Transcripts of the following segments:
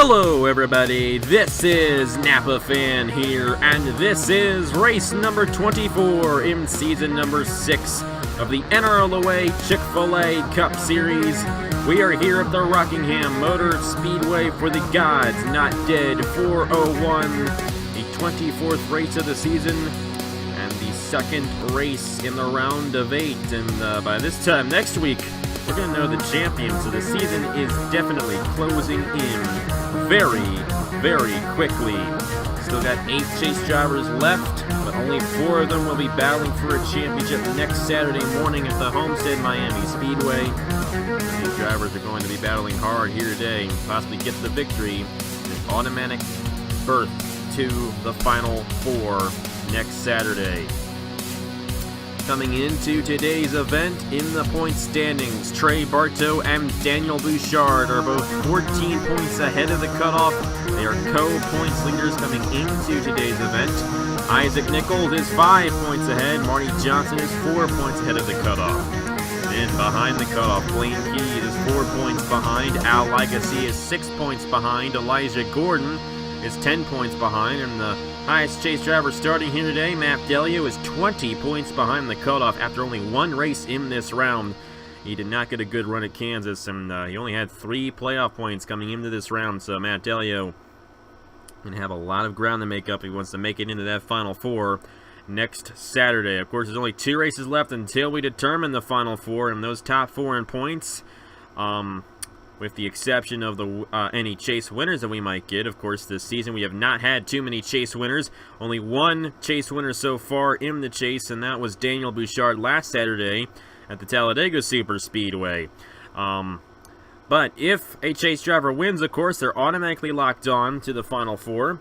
Hello everybody, this is Napa Fan here, and this is race number 24 in season number 6 of the NRLOA Chick-fil-A Cup Series. We are here at the Rockingham Motor Speedway for the Gods Not Dead 401, the 24th race of the season, and the second race in the round of 8, and by this time next week, we're going to know the champion, so the season is definitely closing in very, very quickly. Still got 8 chase drivers left, but only 4 of them will be battling for a championship next Saturday morning at the Homestead Miami Speedway. These drivers are going to be battling hard here today and possibly get the victory, an automatic berth to the Final Four next Saturday. Coming into today's event in the point standings, Trey Bartow and Daniel Bouchard are both 14 points ahead of the cutoff. They are co-points leaders coming into today's event. Isaac Nichols is 5 points ahead. Marty Johnson is 4 points ahead of the cutoff. And behind the cutoff, Blaine Keys is 4 points behind. Al Legacy is 6 points behind. Elijah Gordon is 10 points behind, and the highest chase driver starting here today, Matt Delio, is 20 points behind the cutoff after only 1 race in this round. He did not get a good run at Kansas, and he only had 3 playoff points coming into this round, so Matt Delio going to have a lot of ground to make up if he wants to make it into that Final Four next Saturday. Of course, there's only 2 races left until we determine the Final Four, and those top 4 in points, with the exception of the any chase winners that we might get. Of course, this season we have not had too many chase winners. Only 1 chase winner so far in the chase, and that was Daniel Bouchard last Saturday at the Talladega Super Speedway. But if a chase driver wins, of course, they're automatically locked on to the Final Four.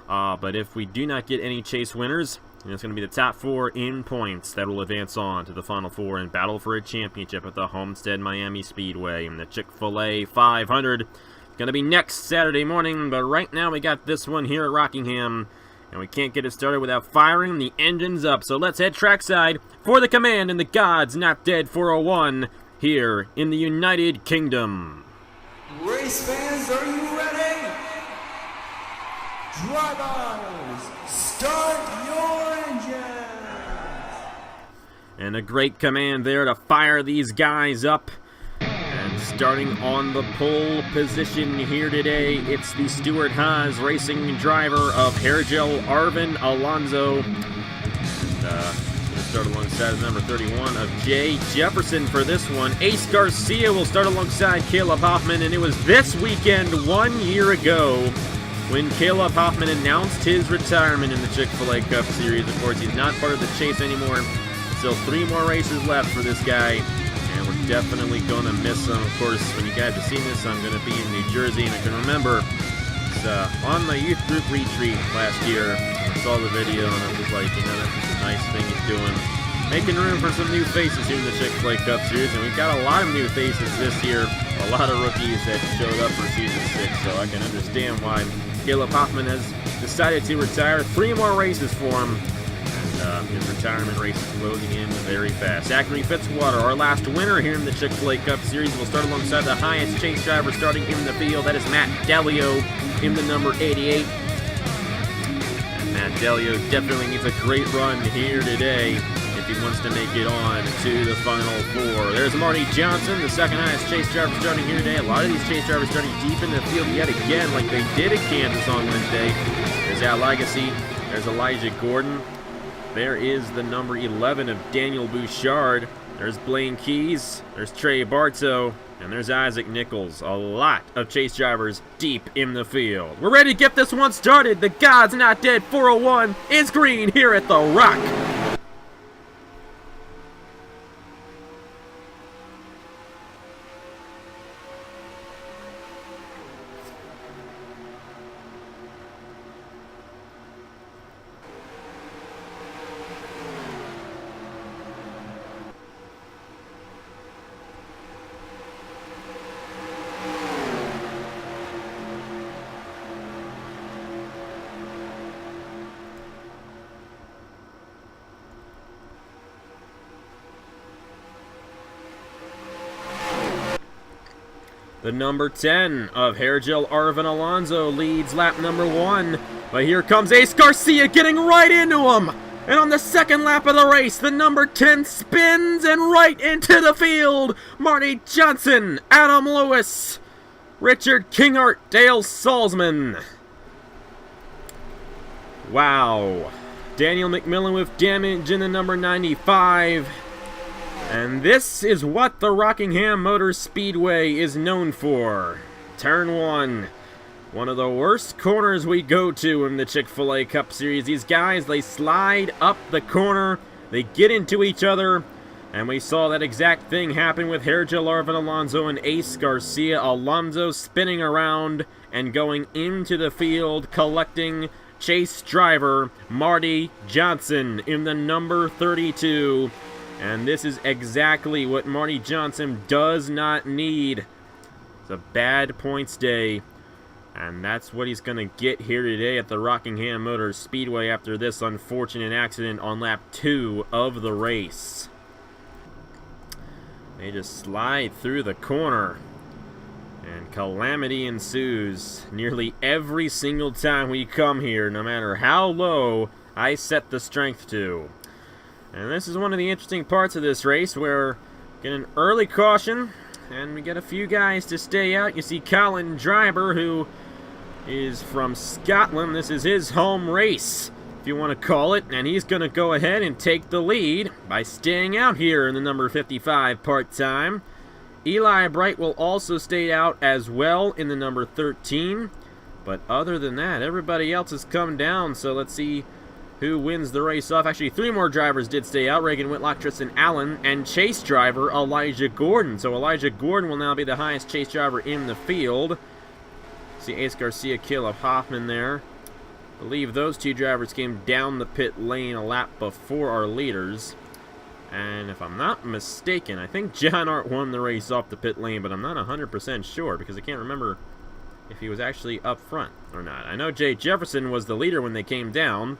But if we do not get any chase winners, it's going to be the top 4 in points that will advance on to the Final Four and battle for a championship at the Homestead Miami Speedway. And the Chick-fil-A 500 going to be next Saturday morning, but right now we got this one here at Rockingham, and we can't get it started without firing the engines up. So let's head trackside for the command in the Gods Not Dead 401 here in the United Kingdom. Race fans, are you ready? Drivers, start your engines! And a great command there to fire these guys up. And starting on the pole position here today, it's the Stuart Haas racing driver of Hairgel Arvin Alonso. And going to start alongside the number 31 of Jay Jefferson for this one. Ace Garcia will start alongside Caleb Hoffman, and it was this weekend 1 year ago when Caleb Hoffman announced his retirement in the Chick-fil-A Cup Series. Of course, he's not part of the chase anymore. Still 3 more races left for this guy, and we're definitely going to miss him. Of course, when you guys have seen this, I'm going to be in New Jersey, and I can remember on my youth group retreat last year, I saw the video, and I was like, you know, that's just a nice thing he's doing. Making room for some new faces here in the Chick-fil-A Cup Series, and we've got a lot of new faces this year. A lot of rookies that showed up for Season 6, so I can understand why Caleb Hoffman has decided to retire. 3 more races for him, and his retirement race is closing in very fast. Zachary Fitzwater, our last winner here in the Chick-fil-A Cup Series, will start alongside the highest chase driver starting in the field. That is Matt Delio in the number 88. And Matt Delio definitely needs a great run here today if he wants to make it on to the Final Four. There's Marty Johnson, the second highest chase driver starting here today. A lot of these chase drivers starting deep in the field yet again, like they did at Kansas on Wednesday. There's Al Legacy. There's Elijah Gordon. There is the number 11 of Daniel Bouchard. There's Blaine Keys. There's Trey Bartow. And there's Isaac Nichols. A lot of chase drivers deep in the field. We're ready to get this one started. The Gods Not Dead 401 is green here at the Rock. The number 10 of Hairgel Arvin Alonso leads lap number 1. But here comes Ace Garcia getting right into him. And on the second lap of the race, the number 10 spins and right into the field. Marty Johnson, Adam Lewis, Richard Kingart, Dale Salzman. Wow. Daniel McMillan with damage in the number 95. And this is what the Rockingham Motor Speedway is known for. Turn 1. One of the worst corners we go to in the Chick-fil-A Cup Series. These guys, they slide up the corner, they get into each other, and we saw that exact thing happen with Hairgel Arvin Alonso and Ace Garcia. Alonso spinning around and going into the field, collecting chase driver Marty Johnson in the number 32. And this is exactly what Marty Johnson does not need. It's a bad points day. And that's what he's going to get here today at the Rockingham Motor Speedway after this unfortunate accident on lap 2 of the race. They just slide through the corner. And calamity ensues nearly every single time we come here, no matter how low I set the strength to. And this is one of the interesting parts of this race where we get an early caution and we get a few guys to stay out. You see Colin Driver, who is from Scotland. This is his home race, if you want to call it, and he's going to go ahead and take the lead by staying out here in the number 55 part-time. Eli Bright will also stay out as well in the number 13, but other than that, everybody else has come down, so let's see who wins the race off. Actually, 3 more drivers did stay out: Reagan Whitlock, Tristan Allen, and chase driver Elijah Gordon. So Elijah Gordon will now be the highest chase driver in the field. See Ace Garcia, Caleb Hoffman there. I believe those 2 drivers came down the pit lane a lap before our leaders. And if I'm not mistaken, I think John Art won the race off the pit lane, but I'm not 100% sure because I can't remember if he was actually up front or not. I know Jay Jefferson was the leader when they came down.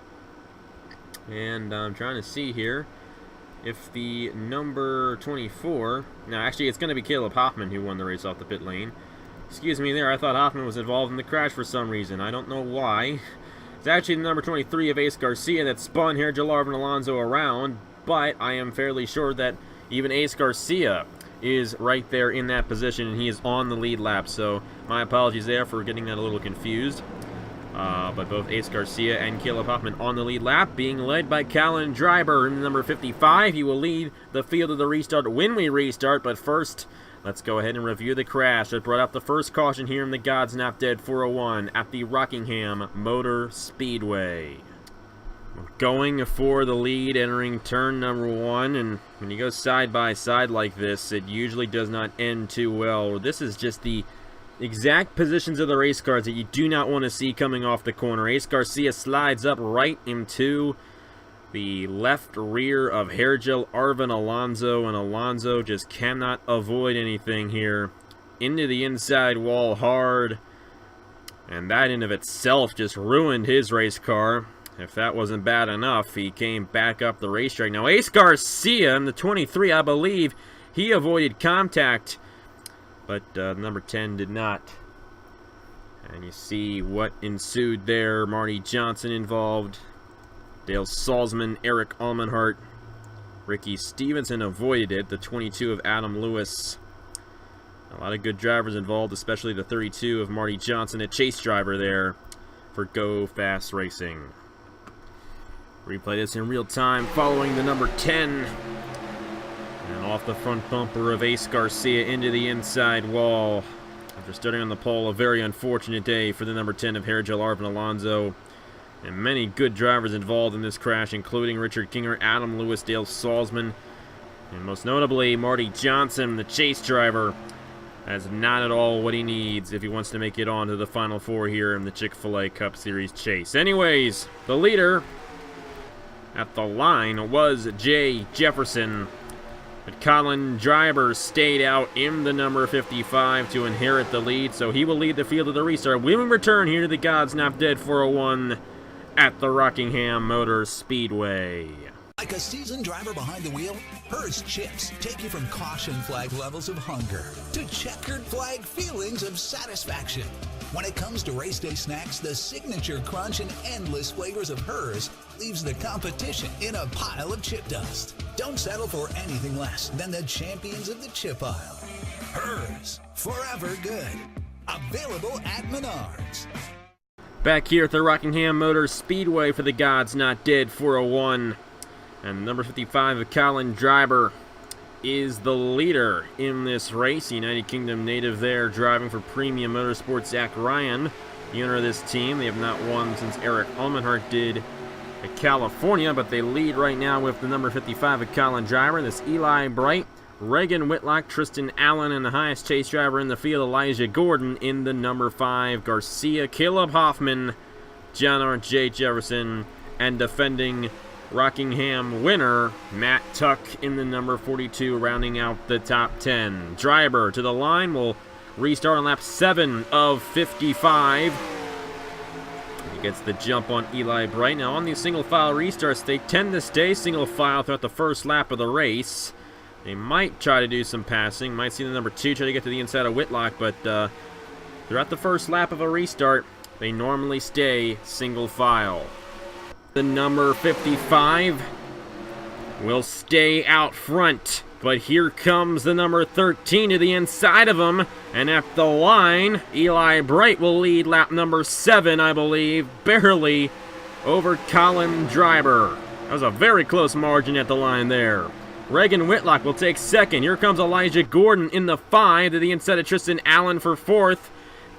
And I'm trying to see here if the number 24... No, actually, it's going to be Caleb Hoffman who won the race off the pit lane. Excuse me there, I thought Hoffman was involved in the crash for some reason. I don't know why. It's actually the number 23 of Ace Garcia that spun Hairgel Arvin Alonso around, but I am fairly sure that even Ace Garcia is right there in that position, and he is on the lead lap. So my apologies there for getting that a little confused. But both Ace Garcia and Caleb Hoffman on the lead lap, being led by Colin Driver in the number 55. He will lead the field of the restart when we restart, but first, let's go ahead and review the crash that brought out the first caution here in the God's Not Dead 401 at the Rockingham Motor Speedway. Going for the lead, entering turn number 1, and when you go side by side like this, it usually does not end too well. This is just the exact positions of the race cars that you do not want to see coming off the corner. Ace Garcia slides up right into the left rear of Hairgel Arvin Alonso, and Alonso just cannot avoid anything here. Into the inside wall hard, and that in of itself just ruined his race car. If that wasn't bad enough, he came back up the racetrack. Now Ace Garcia in the 23, I believe, he avoided contact, but number 10 did not. And you see what ensued there. Marty Johnson involved, Dale Salzman, Eric Almenhart, Ricky Stevenson avoided it, the 22 of Adam Lewis. A lot of good drivers involved, especially the 32 of Marty Johnson, a chase driver there for Go Fast Racing. Replay this in real time following the number 10. And off the front bumper of Ace Garcia into the inside wall. After starting on the pole, a very unfortunate day for the number 10 of Hairgel Arvin Alonso. And many good drivers involved in this crash, including Richard Kinger, Adam Lewis, Dale Salzman, and most notably Marty Johnson, the chase driver. That's not at all what he needs if he wants to make it on to the Final Four here in the Chick-fil-A Cup Series chase. Anyways, the leader at the line was Jay Jefferson. But Colin Driver stayed out in the number 55 to inherit the lead, so he will lead the field of the restart when we return here to the God's Not Dead 401 at the Rockingham Motor Speedway. Like a seasoned driver behind the wheel, Hers chips take you from caution flag levels of hunger to checkered flag feelings of satisfaction. When it comes to race day snacks, the signature crunch and endless flavors of Hers leaves the competition in a pile of chip dust. Don't settle for anything less than the champions of the chip aisle. Hers, forever good. Available at Menards. Back here at the Rockingham Motor Speedway for the God's Not Dead 401. And number 55, Colin Driver, is the leader in this race. United Kingdom native there, driving for Premium Motorsports. Zach Ryan, the owner of this team. They have not won since Eric Almenhart did at California, but they lead right now with the number 55, Colin Driver. This Eli Bright, Reagan Whitlock, Tristan Allen, and the highest chase driver in the field, Elijah Gordon, in the number 5, Garcia, Caleb Hoffman, John R.J. Jefferson, and defending Rockingham winner, Matt Tuck, in the number 42, rounding out the top 10. Driver to the line will restart on lap 7 of 55. He gets the jump on Eli Bright. Now on these single file restarts, they tend to stay single file throughout the first lap of the race. They might try to do some passing. Might see the number 2 try to get to the inside of Whitlock, but throughout the first lap of a restart, they normally stay single file. The number 55 will stay out front, but here comes the number 13 to the inside of him, and at the line, Eli Bright will lead lap number 7, I believe, barely over Colin Driver. That was a very close margin at the line there. Reagan Whitlock will take second. Here comes Elijah Gordon in the 5 to the inside of Tristan Allen for 4th.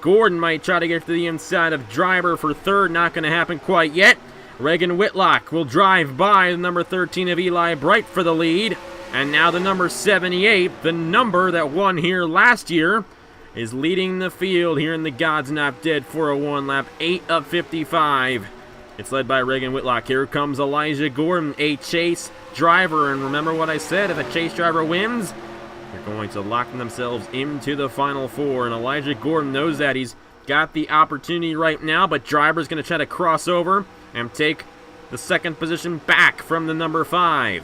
Gordon might try to get to the inside of Driver for 3rd. Not going to happen quite yet. Reagan Whitlock will drive by the number 13 of Eli Bright for the lead. And now the number 78, the number that won here last year, is leading the field here in the God's Not Dead 401, lap 8 of 55. It's led by Reagan Whitlock. Here comes Elijah Gordon, a chase driver. And remember what I said, if a chase driver wins, they're going to lock themselves into the Final Four. And Elijah Gordon knows that. He's got the opportunity right now, but Driver's going to try to cross over and take the second position back from the number 5.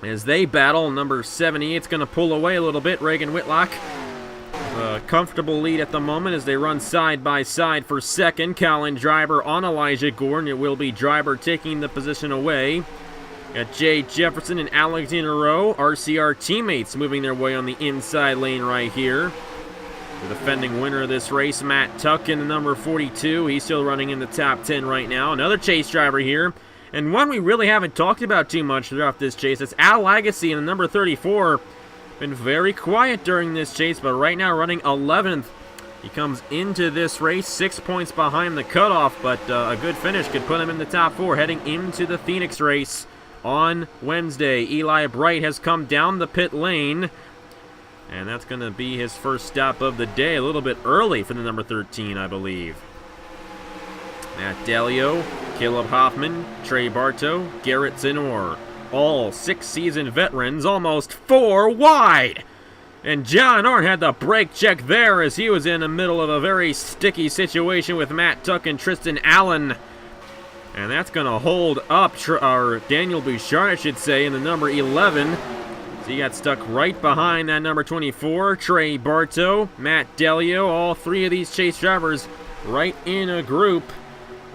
As they battle, number 78's going to pull away a little bit. Reagan Whitlock, a comfortable lead at the moment as they run side by side for second. Colin Driver on Elijah Gordon. It will be Driver taking the position away. Got Jay Jefferson and Alexander Rowe, RCR teammates, moving their way on the inside lane right here. The defending winner of this race, Matt Tuck, in the number 42. He's still running in the top 10 right now. Another chase driver here, and one we really haven't talked about too much throughout this chase. It's Al Lagacy in the number 34. Been very quiet during this chase, but right now running 11th. He comes into this race 6 points behind the cutoff, but a good finish could put him in the top 4 heading into the Phoenix race on Wednesday. Eli Bright has come down the pit lane, and that's going to be his first stop of the day, a little bit early for the number 13, I believe. Matt Delio, Caleb Hoffman, Trey Bartow, Garrett Zinor, all 6-season veterans, almost 4 wide. And John Arndt had the brake check there as he was in the middle of a very sticky situation with Matt Tuck and Tristan Allen. And that's going to hold up Daniel Bouchard, I should say, in the number 11. So he got stuck right behind that number 24, Trey Bartow, Matt Delio, all 3 of these chase drivers right in a group,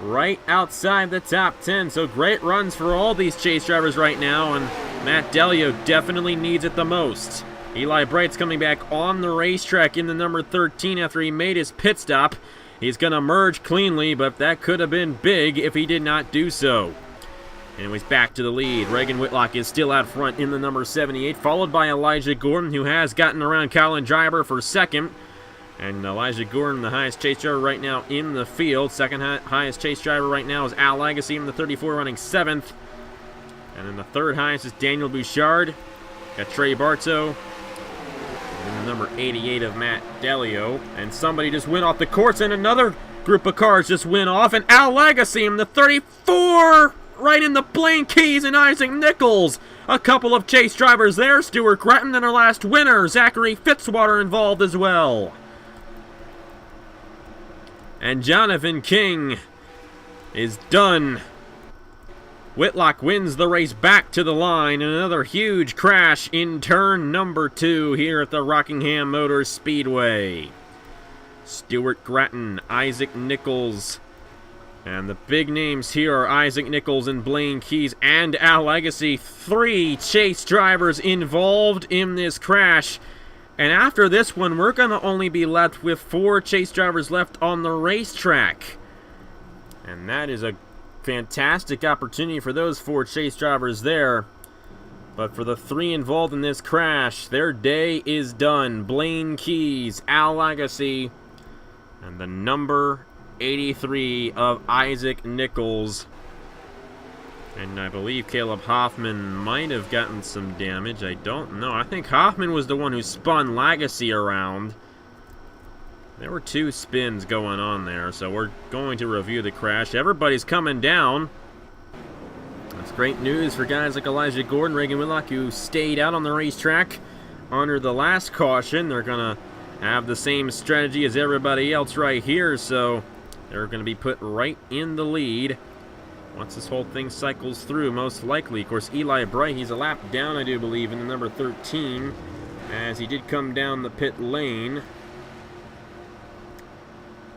right outside the top 10. So great runs for all these chase drivers right now, and Matt Delio definitely needs it the most. Eli Bright's coming back on the racetrack in the number 13 after he made his pit stop. He's going to merge cleanly, but that could have been big if he did not do so. Anyways, back to the lead. Reagan Whitlock is still out front in the number 78, followed by Elijah Gordon, who has gotten around Colin Driver for second. And Elijah Gordon, the highest chase driver right now in the field. Second highest chase driver right now is Al Lagacy in the 34, running 7th. And then the third highest is Daniel Bouchard. Got Trey Bartow. And the number 88 of Matt Delio. And somebody just went off the course, and another group of cars just went off. And Al Lagacy in the 34, right in the Blaine Keys and Isaac Nichols. A couple of chase drivers there. Stuart Gratton and our last winner, Zachary Fitzwater, involved as well. And Jonathan King is done Whitlock wins the race back to the line, and another huge crash in turn number 2 here at the Rockingham Motor Speedway. Stuart Gratton, Isaac Nichols, and the big names here are Isaac Nichols and Blaine Keys and Al Legacy. 3 chase drivers involved in this crash. And after this one, we're going to only be left with 4 chase drivers left on the racetrack. And that is a fantastic opportunity for those 4 chase drivers there. But for the 3 involved in this crash, their day is done. Blaine Keys, Al Legacy, and the number 83 of Isaac Nichols. And I believe Caleb Hoffman might have gotten some damage. I don't know. I think Hoffman was the one who spun Legacy around. There were 2 spins going on there, so we're going to review the crash. Everybody's coming down. That's great news for guys like Elijah Gordon, Reagan Whitlock, who stayed out on the racetrack under the last caution. They're going to have the same strategy as everybody else right here, so they're going to be put right in the lead once this whole thing cycles through, most likely. Of course, Eli Bright, he's a lap down, I do believe, in the number 13, as he did come down the pit lane.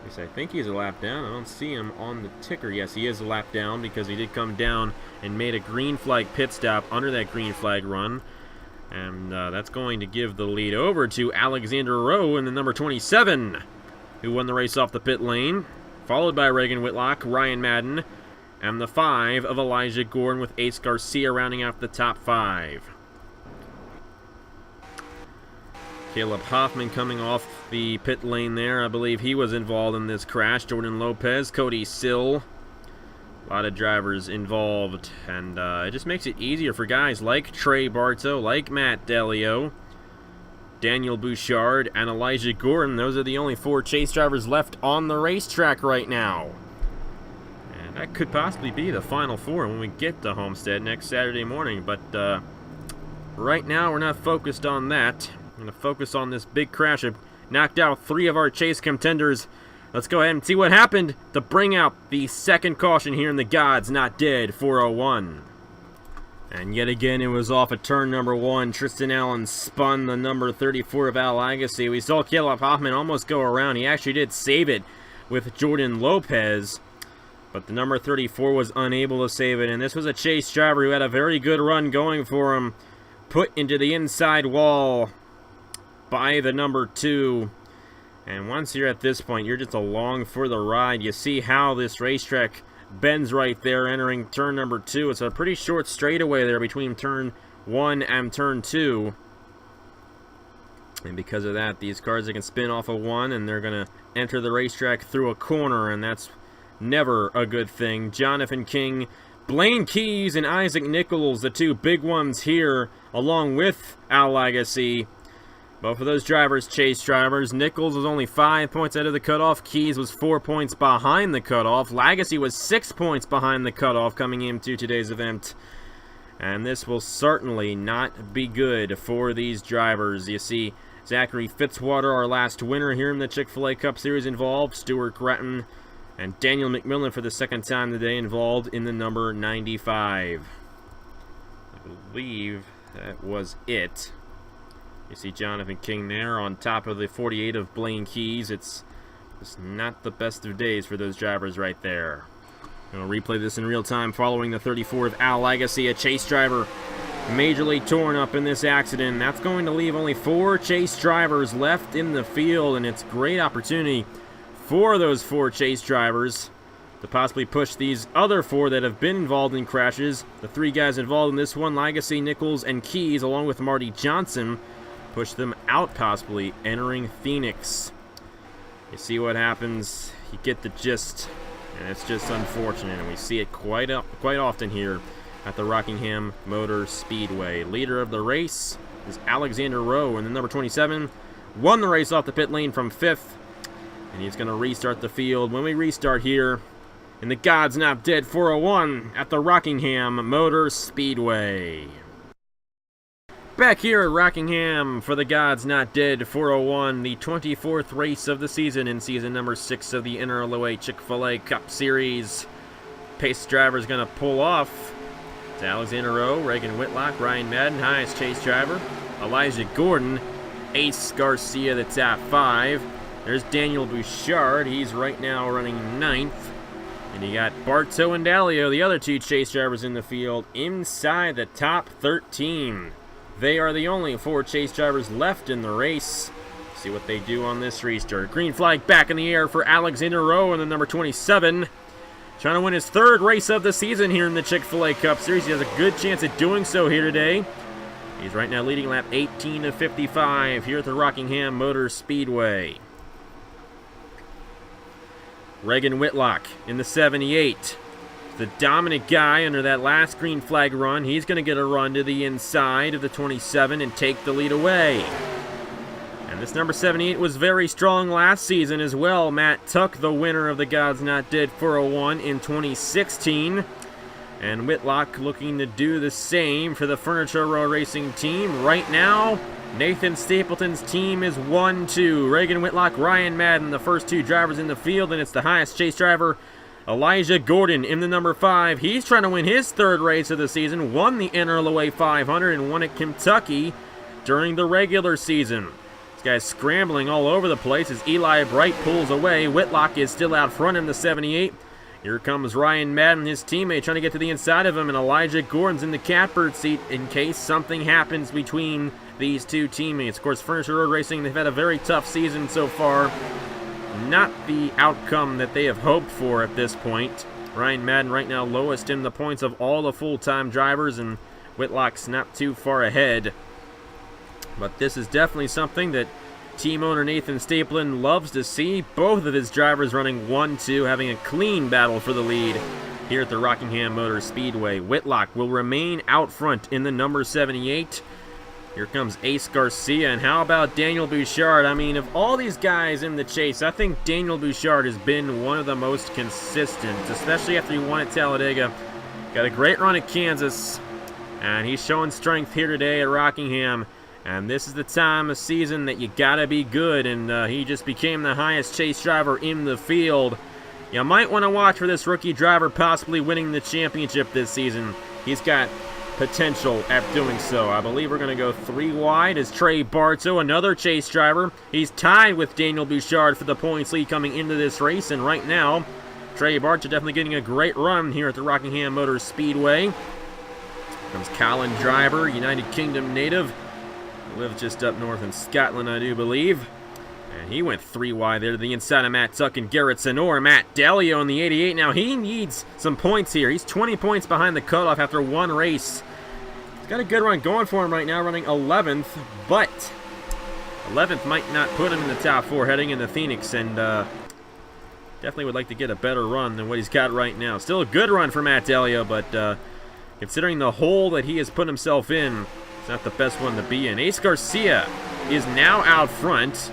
Yes, I think he's a lap down. I don't see him on the ticker. Yes, he is a lap down because he did come down and made a green flag pit stop under that green flag run. And that's going to give the lead over to Alexander Rowe in the number 27, who won the race off the pit lane, followed by Reagan Whitlock, Ryan Madden, and the 5 of Elijah Gordon, with Ace Garcia rounding out the top 5. Caleb Hoffman coming off the pit lane there. I believe he was involved in this crash. Jordan Lopez, Cody Sill. A lot of drivers involved. And it just makes it easier for guys like Trey Bartow, like Matt Delio, Daniel Bouchard, and Elijah Gordon. Those are the only 4 chase drivers left on the racetrack right now. And that could possibly be the final 4 when we get to Homestead next Saturday morning. But right now we're not focused on that. We're going to focus on this big crash. It knocked out 3 of our chase contenders. Let's go ahead and see what happened to bring out the second caution here in the God's Not Dead 401. And yet again, it was off of turn number 1. Tristan Allen spun the number 34 of Al Legacy. We saw Caleb Hoffman almost go around. He actually did save it with Jordan Lopez, but the number 34 was unable to save it. And this was a chase driver who had a very good run going for him, put into the inside wall by the number 2. And once you're at this point, you're just along for the ride. You see how this racetrack bends right there entering turn number 2. It's a pretty short straightaway there between turn 1 and turn 2. And because of that, these cars, they can spin off of 1, and they're going to enter the racetrack through a corner, and that's never a good thing. Jonathan King, Blaine Keys, and Isaac Nichols, the 2 big ones here, along with Al Legacy. Both of those drivers, chase drivers. Nichols was only 5 points out of the cutoff. Keys was 4 points behind the cutoff. Legacy was 6 points behind the cutoff coming into today's event. And this will certainly not be good for these drivers. You see Zachary Fitzwater, our last winner here in the Chick-fil-A Cup Series, involved. Stuart Gratton and Daniel McMillan for the second time today involved in the number 95. I believe that was it. You see Jonathan King there on top of the 48 of Blaine Keys. It's just not the best of days for those drivers right there. We'll replay this in real time following the 34 of Al Legacy, a chase driver majorly torn up in this accident. That's going to leave only 4 chase drivers left in the field, and it's a great opportunity for those 4 chase drivers to possibly push these other 4 that have been involved in crashes. The 3 guys involved in this one, Legacy, Nichols, and Keys, along with Marty Johnson, push them out, possibly entering Phoenix. You see what happens, you get the gist, and it's just unfortunate, and we see it quite often here at the Rockingham Motor Speedway. Leader of the race is Alexander Rowe, and the number 27 won the race off the pit lane from 5th, and he's going to restart the field when we restart here in the God's Not Dead 401 at the Rockingham Motor Speedway. Back here at Rockingham for the God's Not Dead 401, the 24th race of the season in season number 6 of the NRLOA Chick-fil-A Cup Series. Pace driver is going to pull off It's NRLOA, Reagan Whitlock, Ryan Madden, highest chase driver. Elijah Gordon, Ace Garcia, the top 5. There's Daniel Bouchard. He's right now running 9th. And you got Bartow and Dalio, the other 2 chase drivers in the field, inside the top 13. They are the only 4 chase drivers left in the race. See what they do on this restart. Green flag back in the air for NRLOA in the number 27. Trying to win his 3rd race of the season here in the Chick-fil-A Cup Series. He has a good chance at doing so here today. He's right now leading lap 18 of 55 here at the Rockingham Motor Speedway. Reagan Whitlock in the 78. The dominant guy under that last green flag run. He's going to get a run to the inside of the 27 and take the lead away. And this number 78 was very strong last season as well. Matt Tuck, the winner of the God's Not Dead 401 in 2016. And Whitlock looking to do the same for the Furniture Row Racing team. Right now, Nathan Stapleton's team is 1-2. Reagan Whitlock, Ryan Madden, the first 2 drivers in the field, and it's the highest chase driver, Elijah Gordon, in the number 5. He's trying to win his 3rd race of the season, won the NRLOA 500, and won at Kentucky during the regular season. This guy's scrambling all over the place as Eli Bright pulls away. Whitlock is still out front in the 78. Here comes Ryan Madden, his teammate, trying to get to the inside of him, and Elijah Gordon's in the catbird seat in case something happens between these 2 teammates. Of course, Furniture Road Racing, they've had a very tough season so far. Not the outcome that they have hoped for at this point. Ryan Madden right now lowest in the points of all the full-time drivers, and Whitlock's not too far ahead. But this is definitely something that team owner Nathan Stapleton loves to see. Both of his drivers running 1-2, having a clean battle for the lead here at the Rockingham Motor Speedway. Whitlock will remain out front in the number 78. Here comes Ace Garcia, and how about Daniel Bouchard? I mean, of all these guys in the chase, I think Daniel Bouchard has been one of the most consistent, especially after he won at Talladega. Got a great run at Kansas, and he's showing strength here today at Rockingham. And this is the time of season that you gotta be good, and he just became the highest chase driver in the field. You might want to watch for this rookie driver possibly winning the championship this season. He's got potential at doing so. I believe we're going to go 3 wide as Trey Bartow, another chase driver. He's tied with Daniel Bouchard for the points lead coming into this race, and right now, Trey Bartow definitely getting a great run here at the Rockingham Motor Speedway. Comes Colin Driver, United Kingdom native. Lives just up north in Scotland, I do believe. And he went 3 wide there to the inside of Matt Tuck and Garrett Sonor. Matt Dalio in the 88. Now he needs some points here. He's 20 points behind the cutoff after 1 race. He's got a good run going for him right now, running 11th. But 11th might not put him in the top 4 heading into Phoenix. And definitely would like to get a better run than what he's got right now. Still a good run for Matt Dalio, but considering the hole that he has put himself in, it's not the best one to be in. Ace Garcia is now out front.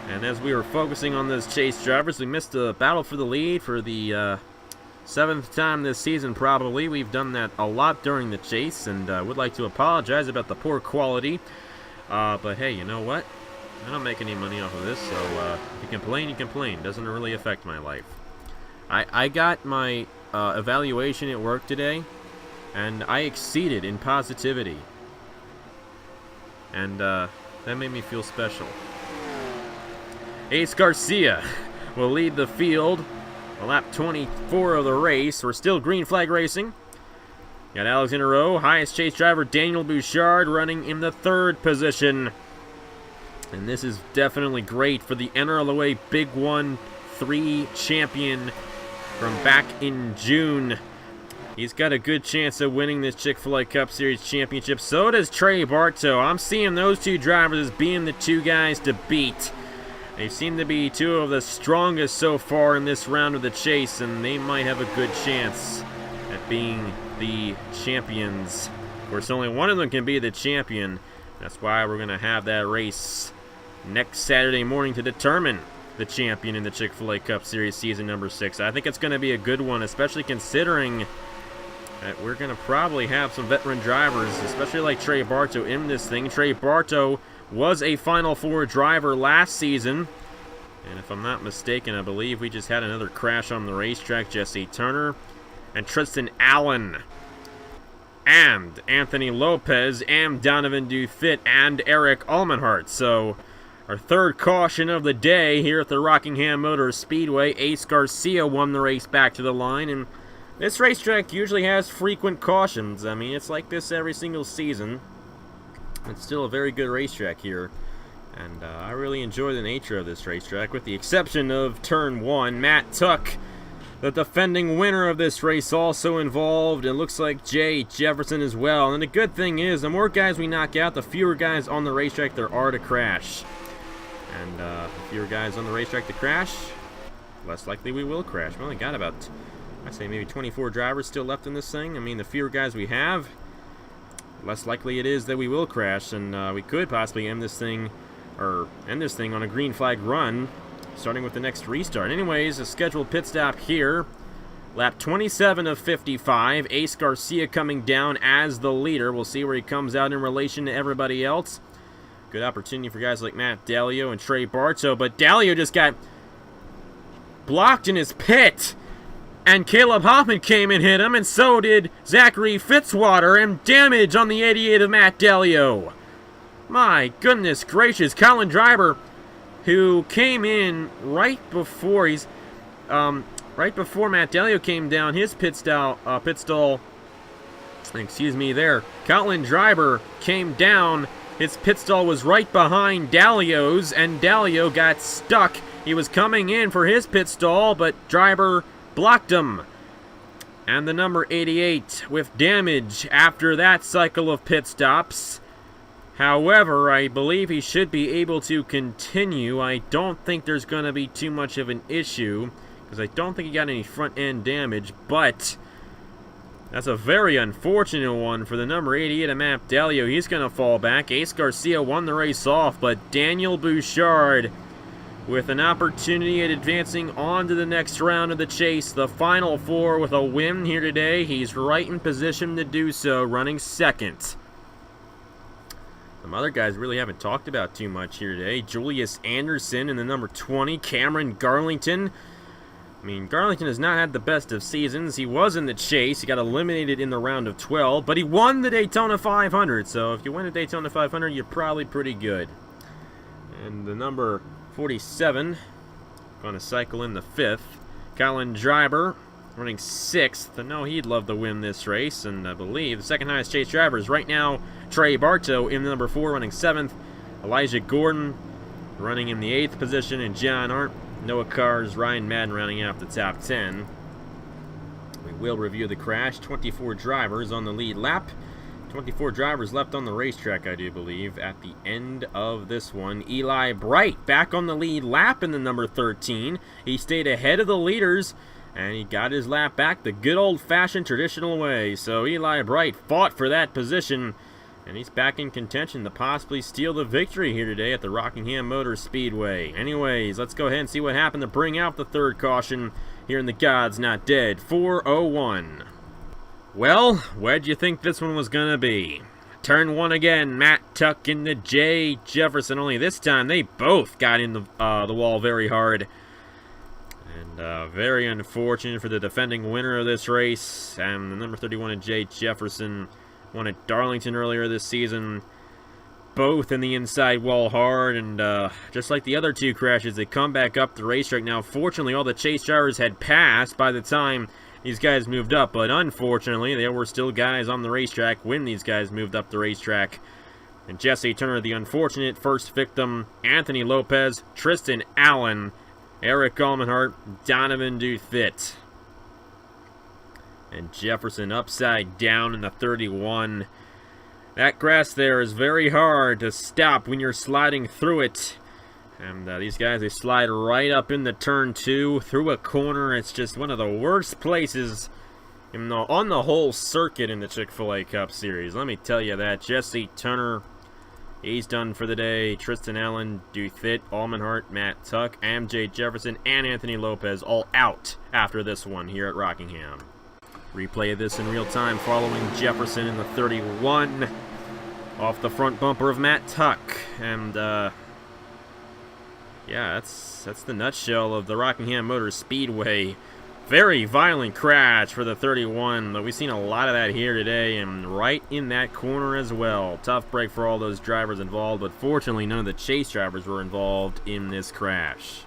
And as we were focusing on those chase drivers, we missed a battle for the lead for the 7th time this season probably. We've done that a lot during the chase, and would like to apologize about the poor quality. But hey, you know what? I don't make any money off of this, so if you complain, you complain. Doesn't really affect my life. I got my evaluation at work today, and I exceeded in positivity. And that made me feel special. Ace Garcia will lead the field. Lap 24 of the race. We're still green flag racing. Got NRLOA, highest chase driver Daniel Bouchard running in the 3rd position. And this is definitely great for the NRLOA Big 1-3 champion from back in June. He's got a good chance of winning this Chick-fil-A Cup Series championship. So does Trey Bartow. I'm seeing those 2 drivers as being the 2 guys to beat. They seem to be 2 of the strongest so far in this round of the chase, and they might have a good chance at being the champions. Of course, only one of them can be the champion. That's why we're going to have that race next Saturday morning to determine the champion in the Chick-fil-A Cup Series season number 6. I think it's going to be a good one, especially considering that we're going to probably have some veteran drivers, especially like Trey Bartow in this thing. Trey Bartow was a Final 4 driver last season. And if I'm not mistaken, I believe we just had another crash on the racetrack. Jesse Turner and Tristan Allen and Anthony Lopez and Donovan Dufit and Eric Almenhart. So our third caution of the day here at the Rockingham Motor Speedway. Ace Garcia won the race back to the line, and this racetrack usually has frequent cautions. I mean, it's like this every single season. It's still a very good racetrack here, and I really enjoy the nature of this racetrack, with the exception of Turn 1. Matt Tuck, the defending winner of this race, also involved. It looks like Jay Jefferson as well. And the good thing is, the more guys we knock out, the fewer guys on the racetrack there are to crash. And the fewer guys on the racetrack to crash, less likely we will crash. We only got about, I say, maybe 24 drivers still left in this thing. I mean, the fewer guys we have, less likely it is that we will crash. And we could possibly end this thing on a green flag run, starting with the next restart. Anyways, a scheduled pit stop here. Lap 27 of 55. Ace Garcia coming down as the leader. We'll see where he comes out in relation to everybody else. Good opportunity for guys like Matt Dalio and Trey Bartow, but Dalio just got blocked in his pit. And Caleb Hoffman came and hit him, and so did Zachary Fitzwater, and damage on the 88 of Matt Dalio. My goodness gracious. Colin Driver, who came in right before Matt Dalio came down, his pit stall, there. Colin Driver came down, his pit stall was right behind Dalio's, and Dalio got stuck. He was coming in for his pit stall, but Driver blocked him. And the number 88 with damage after that cycle of pit stops. However, I believe he should be able to continue. I don't think there's going to be too much of an issue, because I don't think he got any front-end damage, but that's a very unfortunate one for the number 88 of Matt Dalio. He's going to fall back. Ace Garcia won the race off, but Daniel Bouchard with an opportunity at advancing on to the next round of the chase, the final four, with a win here today. He's right in position to do so, running second. Some other guys really haven't talked about too much here today. Julius Anderson in the number 20. Cameron Garlington. I mean, Garlington has not had the best of seasons. He was in the chase. He got eliminated in the round of 12, but he won the Daytona 500. So if you win the Daytona 500, you're probably pretty good. And the number 47, going to cycle in the 5th. Colin Driver running 6th. I know he'd love to win this race, and I believe the second highest chase driver is right now Trey Bartow in the number 4, running 7th. Elijah Gordon running in the 8th position, and John Arndt, Noah Cars, Ryan Madden rounding out the top 10. We will review the crash. 24 drivers on the lead lap. 24 drivers left on the racetrack, I do believe, at the end of this one. Eli Bright back on the lead lap in the number 13. He stayed ahead of the leaders, and he got his lap back the good old-fashioned traditional way. So Eli Bright fought for that position, and he's back in contention to possibly steal the victory here today at the Rockingham Motor Speedway. Anyways, let's go ahead and see what happened to bring out the third caution here in the God's Not Dead 401. Well, where'd you think this one was gonna be? Turn 1 again, Matt Tuck into Jay Jefferson, only this time they both got in the wall very hard. And very unfortunate for the defending winner of this race. And the number 31 of Jay Jefferson won at Darlington earlier this season. Both in the inside wall hard, and just like the other two crashes, they come back up the racetrack. Now, fortunately, all the chase drivers had passed by the time these guys moved up, but unfortunately, there were still guys on the racetrack when these guys moved up the racetrack. And Jesse Turner, the unfortunate first victim, Anthony Lopez, Tristan Allen, Eric Almenhart, Donovan Dufit. And Jefferson upside down in the 31. That grass there is very hard to stop when you're sliding through it. And these guys, they slide right up into turn 2, through a corner. It's just one of the worst places on the whole circuit in the Chick-fil-A Cup Series. Let me tell you that. Jesse Turner, he's done for the day. Tristan Allen, Dufit, Almenhart, Matt Tuck, MJ Jefferson, and Anthony Lopez all out after this one here at Rockingham. Replay of this in real time following Jefferson in the 31 off the front bumper of Matt Tuck. And yeah, that's the nutshell of the Rockingham Motor Speedway Very violent crash for the 31, but we've seen a lot of that here today, and right in that corner as well. Tough break for all those drivers involved, but fortunately none of the chase drivers were involved in this crash.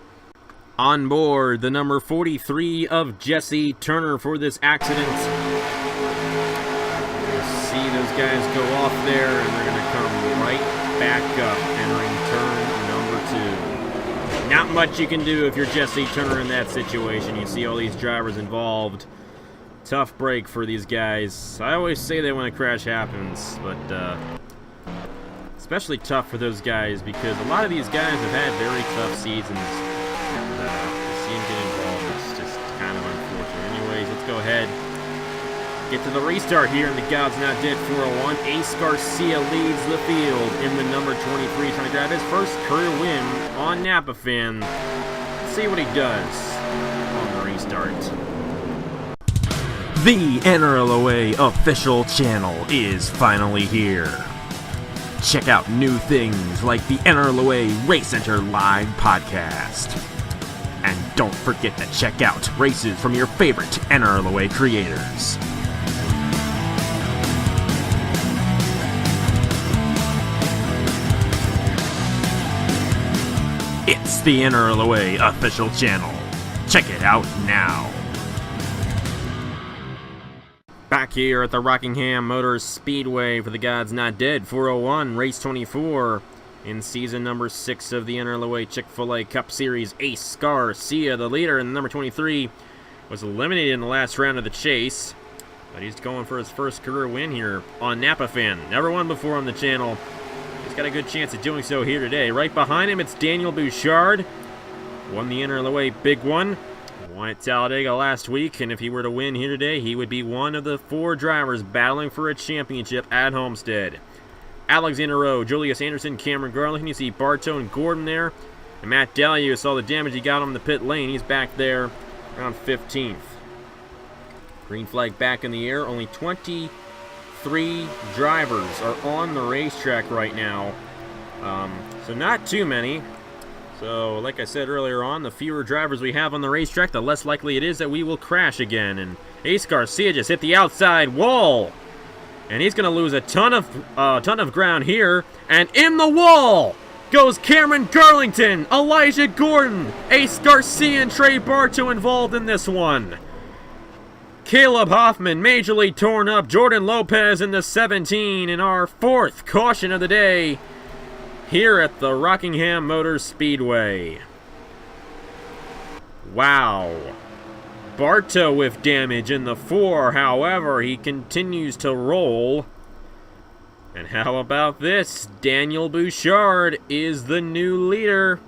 On board, the number 43 of Jesse Turner for this accident. You'll see those guys go off there, and they're going to come right back up, entering turn number 2. Not much you can do if you're Jesse Turner in that situation. You see all these drivers involved. Tough break for these guys. I always say that when a crash happens, but especially tough for those guys because a lot of these guys have had very tough seasons. And to see them get involved, it's just kind of unfortunate. Anyways, let's go ahead. Get to the restart here in the God's Not Dead 401. Ace Garcia leads the field in the number 23, trying to grab his first career win on Napa Fin. Let's see what he does on the restart. The NRLOA official channel is finally here. Check out new things like the NRLOA Race Center Live podcast. And don't forget to check out races from your favorite NRLOA creators. It's the NRLOA official channel. Check it out now. Back here at the Rockingham Motor Speedway for the God's Not Dead 401, race 24 in season number 6 of the NRLOA Chick-fil-A Cup Series. Ace Garcia, the leader, and the number 23 was eliminated in the last round of the chase, but he's going for his first career win here on Napa Fin. Never won before on the channel. He's got a good chance of doing so here today. Right behind him, it's Daniel Bouchard. Won the NRLOA Big One. Won at Talladega last week, and if he were to win here today, he would be one of the 4 drivers battling for a championship at Homestead. Alexander Rowe, Julius Anderson, Cameron Garland. You see Bartow and Gordon there. And Matt Dallieu saw the damage he got on the pit lane. He's back there around 15th. Green flag back in the air. Only 23 drivers are on the racetrack right now. So not too many. So like I said earlier on, the fewer drivers we have on the racetrack, the less likely it is that we will crash again. And Ace Garcia just hit the outside wall. And he's going to lose a ton of ground here. And in the wall goes Cameron Garlington, Elijah Gordon, Ace Garcia, and Trey Bartow involved in this one. Caleb Hoffman majorly torn up. Jordan Lopez in the 17 in our 4th caution of the day here at the Rockingham Motor Speedway. Wow. Bartow with damage in the 4, however, he continues to roll. And how about this? Daniel Bouchard is the new leader.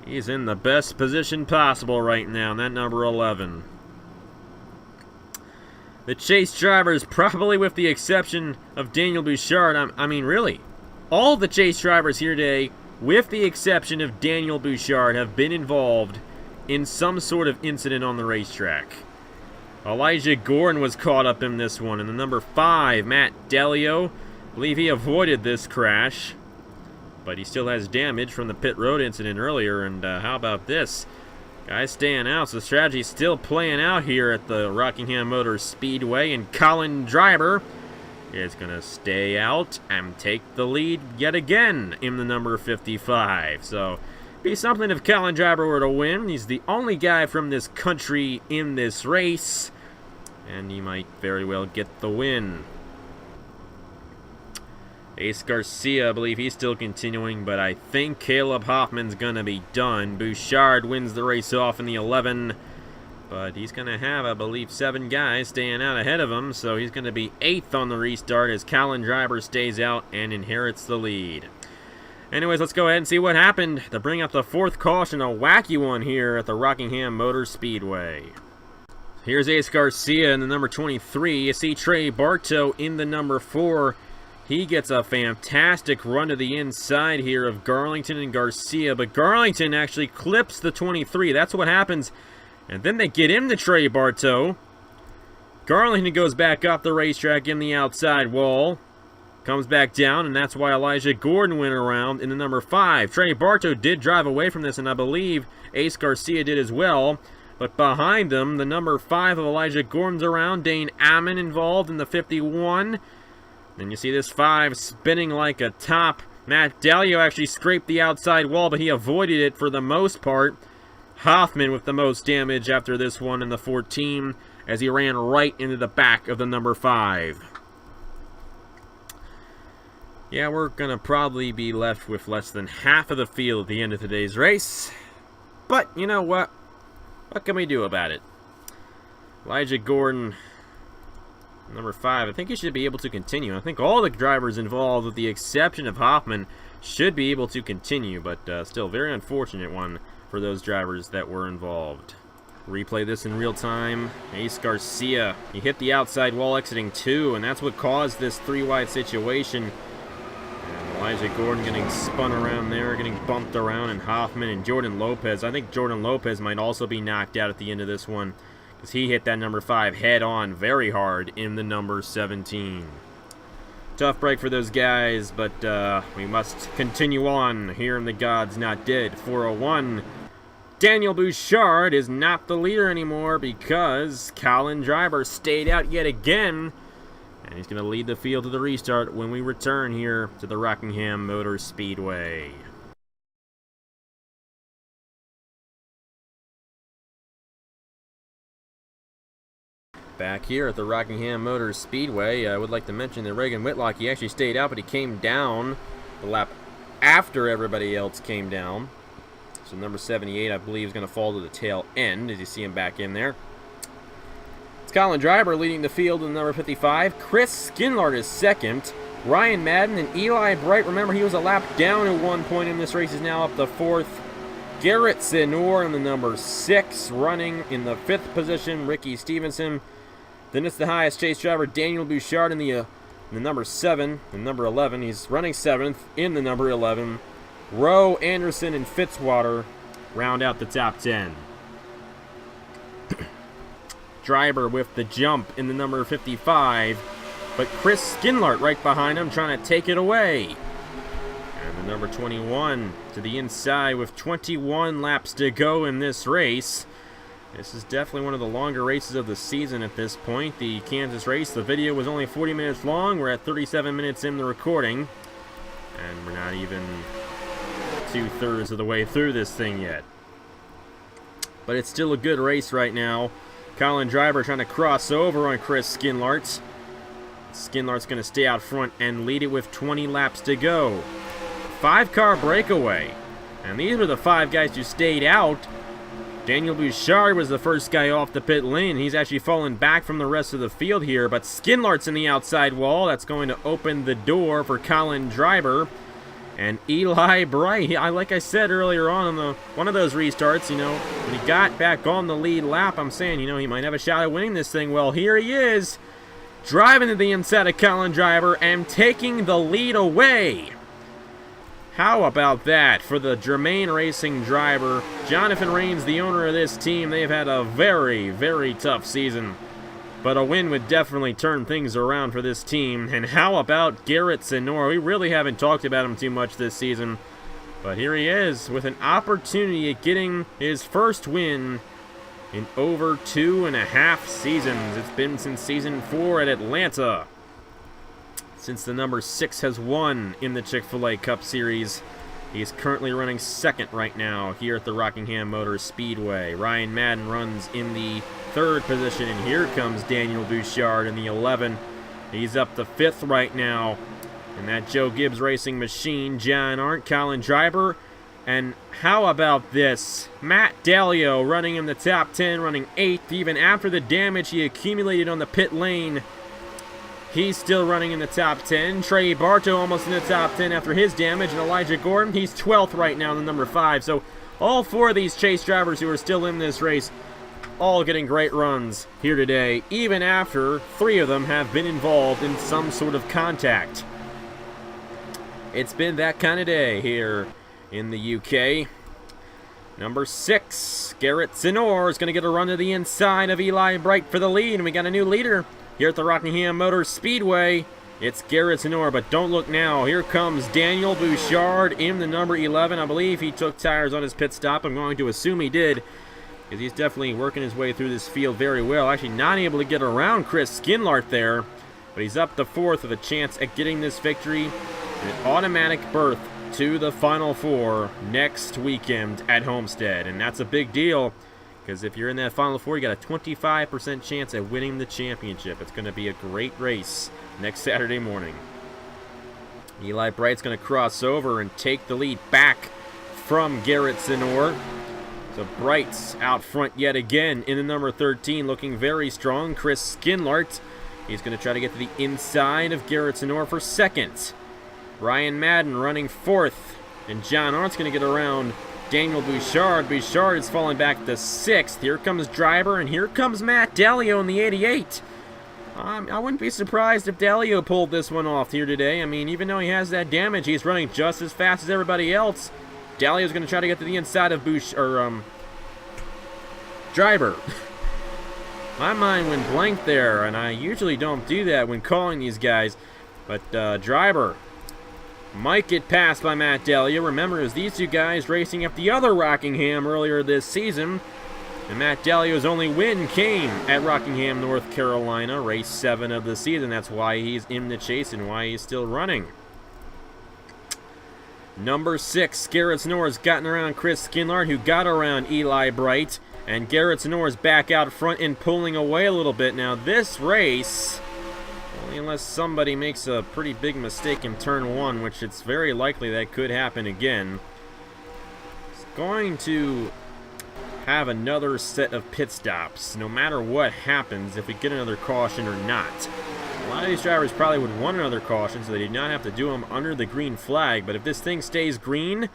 He's in the best position possible right now, that number 11. The chase drivers, probably with the exception of Daniel Bouchard, I mean really, all the chase drivers here today, with the exception of Daniel Bouchard, have been involved in some sort of incident on the racetrack. Elijah Gordon was caught up in this one, and the number 5, Matt Dallieu, I believe he avoided this crash, but he still has damage from the pit road incident earlier. And how about this? Guys staying out, so the strategy's still playing out here at the Rockingham Motor Speedway, and Colin Driver is going to stay out and take the lead yet again in the number 55. So be something if Colin Driver were to win. He's the only guy from this country in this race, and he might very well get the win. Ace Garcia, I believe he's still continuing, but I think Caleb Hoffman's going to be done. Bouchard wins the race off in the 11, but he's going to have, I believe, 7 guys staying out ahead of him, so he's going to be 8th on the restart as Colin Driver stays out and inherits the lead. Anyways, let's go ahead and see what happened to bring up the 4th caution, a wacky one here at the Rockingham Motor Speedway. Here's Ace Garcia in the number 23. You see Trey Bartow in the number 4. He gets a fantastic run to the inside here of Garlington and Garcia, but Garlington actually clips the 23. That's what happens. And then they get into Trey Bartow. Garlington goes back up the racetrack in the outside wall. Comes back down, and that's why Elijah Gordon went around in the number 5. Trey Bartow did drive away from this, and I believe Ace Garcia did as well. But behind them, the number 5 of Elijah Gordon's around. Dane Ammon involved in the 51. Then you see this 5 spinning like a top. Matt Dalio actually scraped the outside wall, but he avoided it for the most part. Hoffman with the most damage after this one in the 14 as he ran right into the back of the number 5. Yeah, we're going to probably be left with less than half of the field at the end of today's race. But, you know what? What can we do about it? Elijah Gordon, number 5, I think he should be able to continue. I think all the drivers involved, with the exception of Hoffman, should be able to continue. But still, very unfortunate one for those drivers that were involved. Replay this in real time. Ace Garcia, he hit the outside wall exiting 2, and that's what caused this 3-wide situation. And Elijah Gordon getting spun around there, getting bumped around, and Hoffman and Jordan Lopez. I think Jordan Lopez might also be knocked out at the end of this one, because he hit that number 5 head on very hard in the number 17. Tough break for those guys, but we must continue on here in the God's Not Dead 401. Daniel Bouchard is not the leader anymore because Colin Driver stayed out yet again. And he's going to lead the field to the restart when we return here to the Rockingham Motor Speedway. Back here at the Rockingham Motor Speedway, I would like to mention that Reagan Whitlock, he actually stayed out, but he came down the lap after everybody else came down. So number 78, I believe, is going to fall to the tail end as you see him back in there. It's Colin Driver leading the field in number 55. Chris Skinlart is second. Ryan Madden and Eli Bright, remember he was a lap down at one point in this race, is now up to 4th. Garrett Senor in the number 6, running in the 5th position. Ricky Stevenson. Then it's the highest chase driver, Daniel Bouchard, in the number 7, and number 11. He's running 7th in the number 11. Rowe, Anderson, and Fitzwater round out the top 10. Driver with the jump in the number 55, but Chris Skinlart right behind him trying to take it away. And the number 21 to the inside with 21 laps to go in this race. This is definitely one of the longer races of the season at this point. The Kansas race, the video was only 40 minutes long. We're at 37 minutes in the recording, and we're not even 2/3 of the way through this thing yet. But it's still a good race right now. Colin Driver trying to cross over on Chris Skinlart. Skinlart's going to stay out front and lead it with 20 laps to go. 5-car breakaway. And these were the 5 guys who stayed out. Daniel Bouchard was the first guy off the pit lane. He's actually fallen back from the rest of the field here. But Skinlart's in the outside wall. That's going to open the door for Colin Driver. And Eli Bright, like I said earlier on in one of those restarts, when he got back on the lead lap, I'm saying, he might have a shot at winning this thing. Well, here he is, driving to the inside of Colin Driver and taking the lead away. How about that for the Germain Racing driver? Jonathan Raines, the owner of this team, they've had a very, very tough season. But a win would definitely turn things around for this team. And how about Garrett Senor? We really haven't talked about him too much this season. But here he is with an opportunity at getting his first win in over 2.5 seasons. It's been since season 4 at Atlanta, since the number 6 has won in the Chick-fil-A Cup Series. He's currently running 2nd right now here at the Rockingham Motor Speedway. Ryan Madden runs in the 3rd position, and here comes Daniel Bouchard in the 11. He's up to 5th right now. And that Joe Gibbs Racing machine, John Arndt, Colin Driver. And how about this? Matt Dalio running in the top 10, running 8th, even after the damage he accumulated on the pit lane. He's still running in the top 10. Trey Bartow almost in the top 10 after his damage. And Elijah Gordon, he's 12th right now in the number 5. So all 4 of these chase drivers who are still in this race, all getting great runs here today, even after 3 of them have been involved in some sort of contact. It's been that kind of day here in the UK. Number 6, Garrett Senor is going to get a run to the inside of Eli Bright for the lead. And we got a new leader here at the Rockingham Motor Speedway. It's Garrett Senor, but don't look now. Here comes Daniel Bouchard in the number 11. I believe he took tires on his pit stop. I'm going to assume he did. because he's definitely working his way through this field very well. Actually not able to get around Chris Skinlart there, but he's up to 4th with a chance at getting this victory. An automatic berth to the Final Four next weekend at Homestead. And that's a big deal, because if you're in that Final Four, you got a 25% chance at winning the championship. It's going to be a great race next Saturday morning. Eli Bright's going to cross over and take the lead back from Garrett Zenor. So Bright's out front yet again in the number 13, looking very strong. Chris Skinlart, he's going to try to get to the inside of Garrett Zenor for 2nd. Ryan Madden running 4th, and John Arndt's going to get around Daniel Bouchard. Bouchard is falling back to 6th. Here comes Driver, and here comes Matt Delio in the 88. I wouldn't be surprised if Delio pulled this one off here today. I mean, even though he has that damage, he's running just as fast as everybody else. Delio's going to try to get to the inside of Driver. My mind went blank there, and I usually don't do that when calling these guys. But Driver might get passed by Matt Delio. Remember, it was these two guys racing up the other Rockingham earlier this season. And Matt Delio's only win came at Rockingham, North Carolina, race 7 of the season. That's why he's in the chase and why he's still running. Number 6, Garrett Zenor has gotten around Chris Skinlart, who got around Eli Bright. And Garrett Zenor is back out front and pulling away a little bit. Now this race, only unless somebody makes a pretty big mistake in turn 1, which it's very likely that could happen again, it's going to have another set of pit stops, no matter what happens, if we get another caution or not. A lot of these drivers probably would want another caution, so they did not have to do them under the green flag. But if this thing stays green,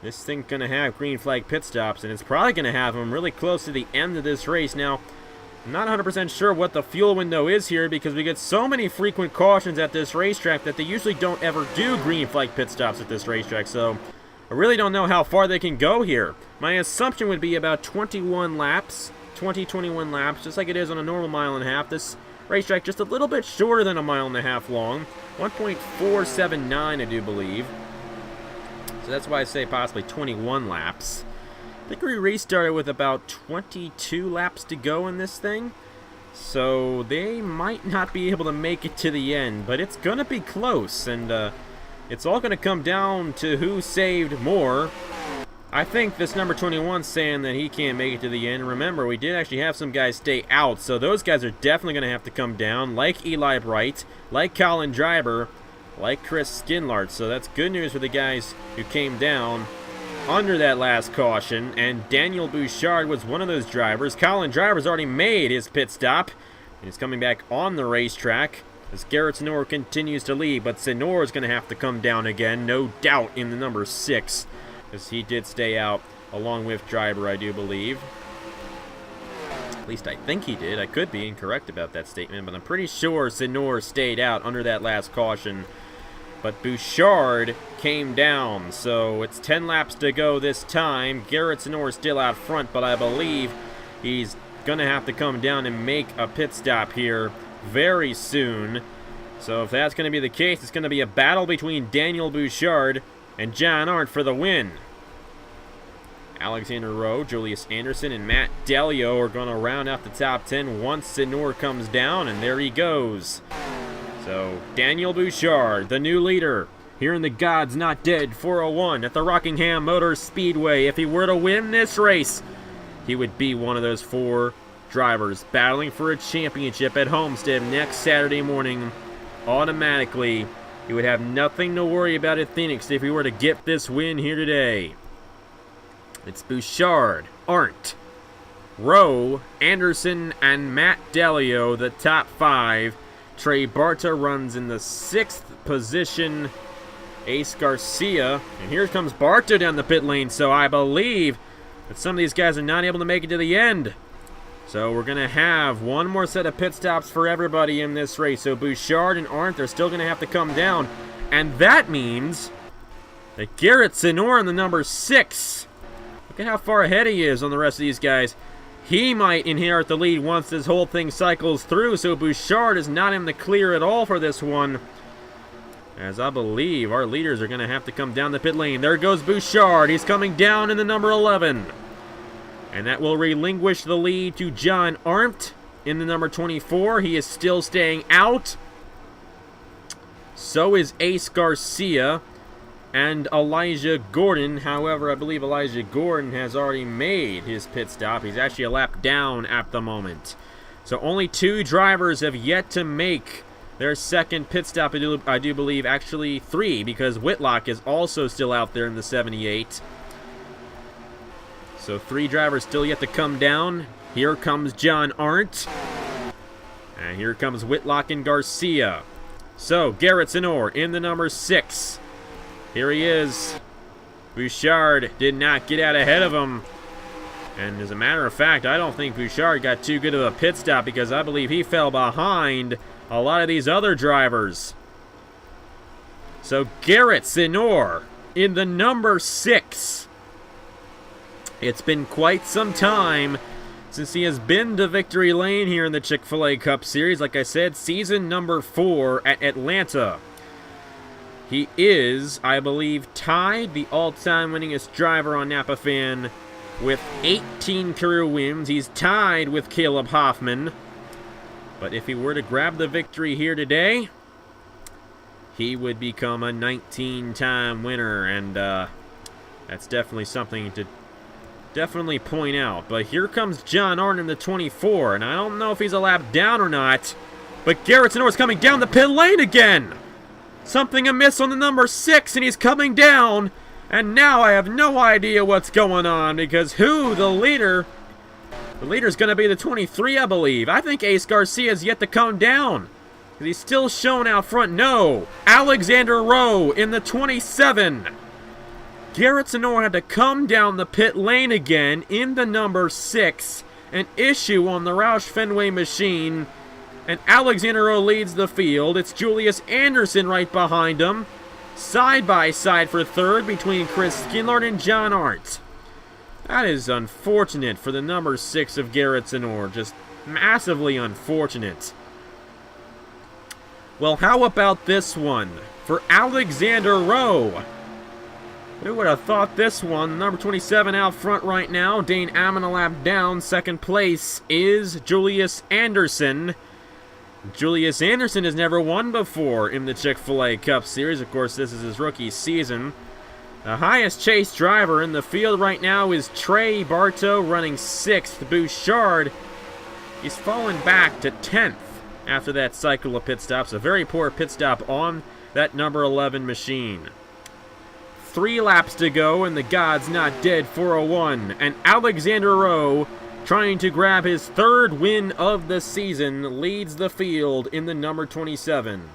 this thing's going to have green flag pit stops, and it's probably going to have them really close to the end of this race. Now, I'm not 100% sure what the fuel window is here, because we get so many frequent cautions at this racetrack that they usually don't ever do green flag pit stops at this racetrack. So I really don't know how far they can go here. My assumption would be about 21 laps, 21 laps, just like it is on a normal 1.5 miles. This racetrack just a little bit shorter than a 1.5 miles long, 1.479 I do believe. So that's why I say possibly 21 laps. I think we restarted with about 22 laps to go in this thing. So they might not be able to make it to the end, but it's going to be close, and it's all going to come down to who saved more. I think this number 21's saying that he can't make it to the end. Remember, we did actually have some guys stay out, so those guys are definitely going to have to come down, like Eli Bright, like Colin Driver, like Chris Skinlart. So that's good news for the guys who came down under that last caution, and Daniel Bouchard was one of those drivers. Colin Driver's already made his pit stop, and he's coming back on the racetrack as Garrett Zenor continues to lead, but Zenor is going to have to come down again, no doubt, in the number 6, because he did stay out along with Driver, I do believe. At least I think he did. I could be incorrect about that statement, but I'm pretty sure Zenor stayed out under that last caution. But Bouchard came down, so it's 10 laps to go this time. Garrett Zenor is still out front, but I believe he's going to have to come down and make a pit stop here very soon. So if that's going to be the case, it's going to be a battle between Daniel Bouchard and John Arndt for the win. Alexander Rowe, Julius Anderson, and Matt Delio are going to round out the top 10 once Zenor comes down, and there he goes. So Daniel Bouchard, the new leader, here in the God's Not Dead 401 at the Rockingham Motor Speedway. If he were to win this race, he would be one of those 4 drivers battling for a championship at Homestead next Saturday morning. Automatically, he would have nothing to worry about at Phoenix if he were to get this win here today. It's Bouchard, Arndt, Rowe, Anderson, and Matt Delio, the top 5. Trey Barta runs in the 6th position. Ace Garcia. And here comes Barta down the pit lane. So I believe that some of these guys are not able to make it to the end. So we're going to have one more set of pit stops for everybody in this race. So Bouchard and Arndt are still going to have to come down. And that means that Garrett Zenor in the number 6. Look at how far ahead he is on the rest of these guys. He might inherit the lead once this whole thing cycles through, so Bouchard is not in the clear at all for this one. As I believe our leaders are going to have to come down the pit lane. There goes Bouchard. He's coming down in the number 11. And that will relinquish the lead to John Arndt in the number 24. He is still staying out. So is Ace Garcia and Elijah Gordon. However, I believe Elijah Gordon has already made his pit stop. He's actually a lap down at the moment. So only 2 drivers have yet to make their second pit stop. I do believe actually 3, because Whitlock is also still out there in the 78. So 3 drivers still yet to come down. Here comes John Arndt. And here comes Whitlock and Garcia. So Garrett Zenor in the number 6. Here he is. Bouchard did not get out ahead of him. And as a matter of fact, I don't think Bouchard got too good of a pit stop, because I believe he fell behind a lot of these other drivers. So Garrett Zenor in the number 6. It's been quite some time since he has been to victory lane here in the Chick-fil-A Cup Series. Like I said, season number 4 at Atlanta. He is, I believe, tied the all-time winningest driver on Napa Fan with 18 career wins. He's tied with Caleb Hoffman. But if he were to grab the victory here today, he would become a 19-time winner. And that's definitely something to point out. But here comes John Arndt in the 24. And I don't know if he's a lap down or not. But Garrett Zenor is coming down the pit lane again. Something amiss on the number 6, and he's coming down. And now I have no idea what's going on, because the leader's going to be the 23, I believe. I think Ace Garcia is yet to come down, because he's still shown out front. No, Alexander Rowe in the 27. Garrett Zenor had to come down the pit lane again in the number 6. An issue on the Roush Fenway machine. And Alexander Rowe leads the field. It's Julius Anderson right behind him. Side by side for third between Chris Skinlard and John Arndt. That is unfortunate for the number 6 of Garrett Zenor. Just massively unfortunate. Well, how about this one for Alexander Rowe? Who would have thought this one? Number 27 out front right now. Dane Ammon a lap down. Second place is Julius Anderson. Julius Anderson has never won before in the Chick-fil-A Cup Series. Of course, this is his rookie season. The highest chase driver in the field right now is Trey Bartow, running 6th. Bouchard, he's fallen back to 10th after that cycle of pit stops. A very poor pit stop on that number 11 machine. 3 laps to go, and the God's Not Dead 401. And Alexander Rowe, trying to grab his 3rd win of the season, leads the field in the number 27.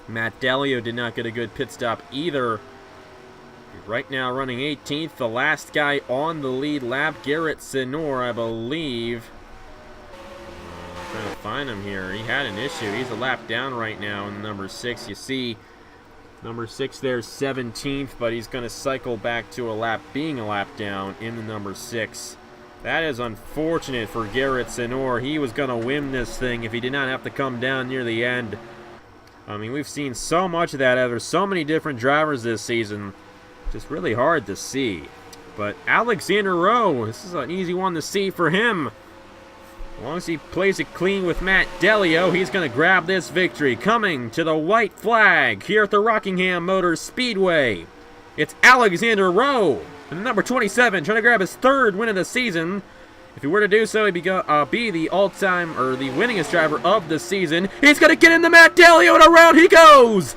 Matt Dalio did not get a good pit stop either. Right now running 18th, the last guy on the lead lap, Garrett Zenor, I believe. I'm trying to find him here. He had an issue. He's a lap down right now in the number 6. You see number 6 there's 17th, but he's going to cycle back to being a lap down in the number 6. That is unfortunate for Garrett Zenor. He was going to win this thing if he did not have to come down near the end. I mean, we've seen so much of that. There's so many different drivers this season. Just really hard to see. But Alexander Rowe, this is an easy one to see for him. As long as he plays it clean with Matt Delio, he's going to grab this victory. Coming to the white flag here at the Rockingham Motor Speedway, it's Alexander Rowe, number 27, trying to grab his 3rd win of the season. If he were to do so, he'd be the all-time, or the winningest driver of the season. He's going to get into Matt Delio, and around he goes!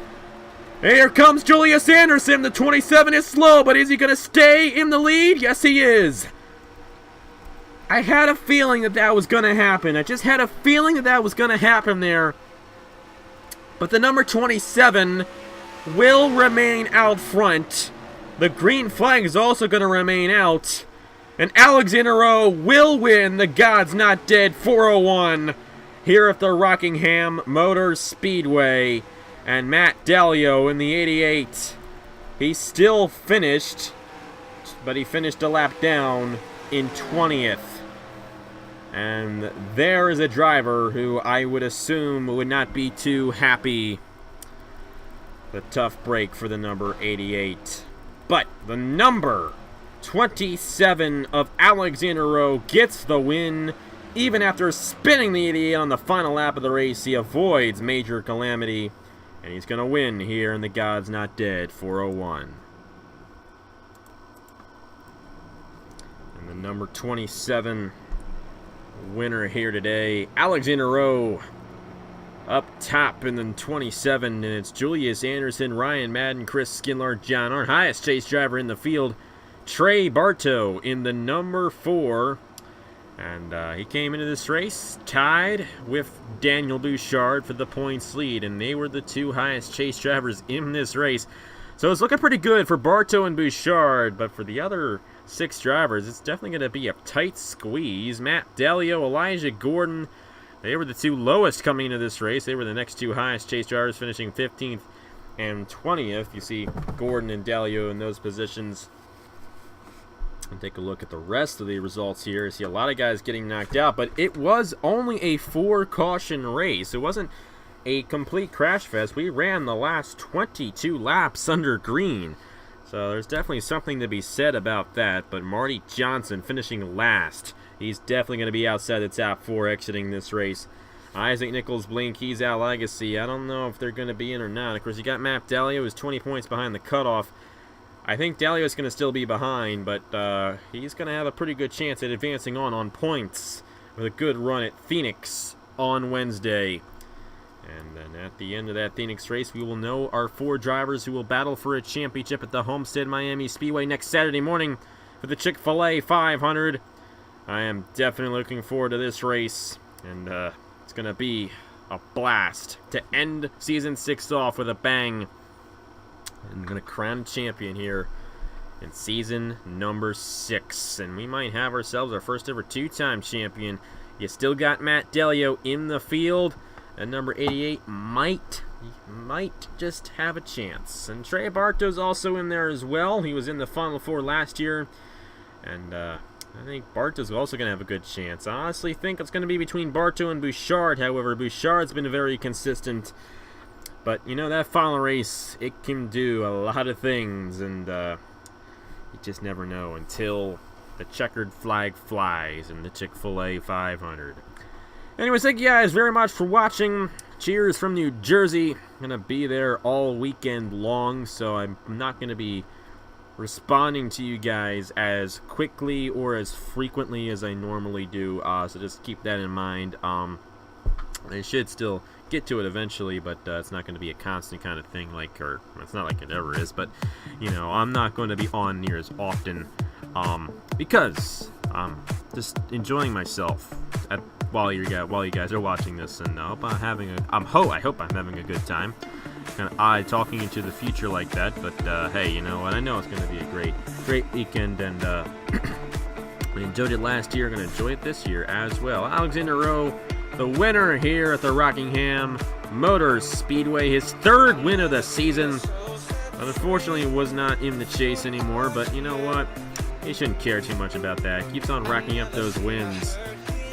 Here comes Julius Anderson. The 27 is slow, but is he going to stay in the lead? Yes, he is. I had a feeling that was going to happen. I just had a feeling that was going to happen there. But the number 27 will remain out front. The green flag is also going to remain out. And Alexander Rowe will win the God's Not Dead 401 here at the Rockingham Motor Speedway. And Matt Delio in the 88. He still finished, but he finished a lap down in 20th. And there is a driver who I would assume would not be too happy. The tough break for the number 88. But the number 27 of Alexander gets the win. Even after spinning the 88 on the final lap of the race, he avoids major calamity. And he's going to win here in the God's Not Dead 401. And the number 27 winner here today, Alexander up top in the 27, and it's Julius Anderson, Ryan Madden, Chris Skinlar, John Arndt. Highest chase driver in the field, Trey Bartow in the number 4. And he came into this race tied with Daniel Bouchard for the points lead, and they were the 2 highest chase drivers in this race. So it's looking pretty good for Bartow and Bouchard, but for the other 6 drivers, it's definitely going to be a tight squeeze. Matt Delio, Elijah Gordon, they were the 2 lowest coming into this race. They were the next 2 highest chase drivers, finishing 15th and 20th. You see Gordon and Delio in those positions. And take a look at the rest of the results here. You see a lot of guys getting knocked out, but it was only a 4-caution race. It wasn't a complete crash fest. We ran the last 22 laps under green. So there's definitely something to be said about that. But Marty Johnson finishing last. He's definitely going to be outside the top 4 exiting this race. Isaac Nichols, Blaine Keys, Al Legacy. I don't know if they're going to be in or not. Of course, you got Matt Delio, who's 20 points behind the cutoff. I think Delio's going to still be behind, but he's going to have a pretty good chance at advancing on points with a good run at Phoenix on Wednesday. And then at the end of that Phoenix race, we will know our 4 drivers who will battle for a championship at the Homestead Miami Speedway next Saturday morning for the Chick-fil-A 500. I am definitely looking forward to this race, and it's going to be a blast to end Season 6 off with a bang. And going to crown champion here in season number 6. And we might have ourselves our first ever 2-time champion. You still got Matt Delio in the field. And number 88 might just have a chance. And Trey Bartow's also in there as well. He was in the Final 4 last year. And I think Bartow's also going to have a good chance. I honestly think it's going to be between Bartow and Bouchard. However, Bouchard's been very consistent. But, you know, that final race, it can do a lot of things, and you just never know until the checkered flag flies in the Chick-fil-A 500. Anyways, thank you guys very much for watching. Cheers from New Jersey. I'm going to be there all weekend long, so I'm not going to be responding to you guys as quickly or as frequently as I normally do, so just keep that in mind. I should still get to it eventually, but it's not going to be a constant kind of thing, or it's not like it ever is, but you know, I'm not going to be on near as often because I'm just enjoying myself while you guys are watching this, and I hope I'm having a good time. Kind of odd talking into the future like that, but hey, you know what? I know it's going to be a great weekend, and we enjoyed it last year. Going to enjoy it this year as well. Alexander the winner here at the Rockingham Motor Speedway, his 3rd win of the season. Unfortunately, was not in the chase anymore, but you know what? He shouldn't care too much about that. Keeps on racking up those wins.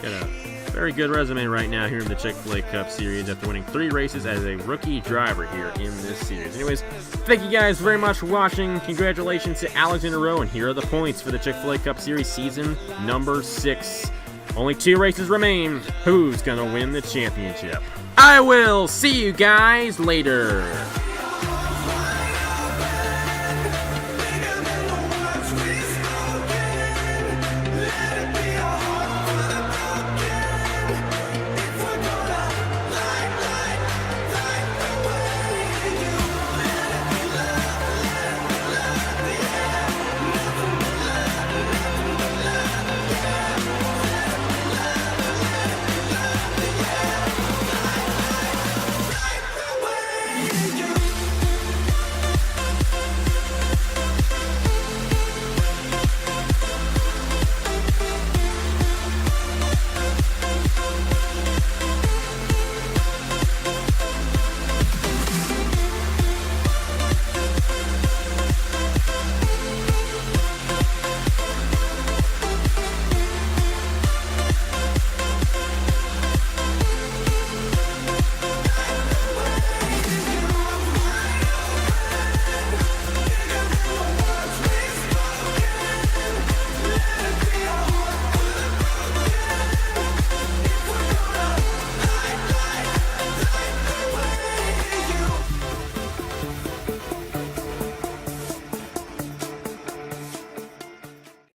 Got a very good resume right now here in the Chick-fil-A Cup Series after winning 3 races as a rookie driver here in this series. Anyways, thank you guys very much for watching. Congratulations to Alexander and here are the points for the Chick-fil-A Cup Series season number 6. Only 2 races remain. Who's gonna win the championship? I will see you guys later.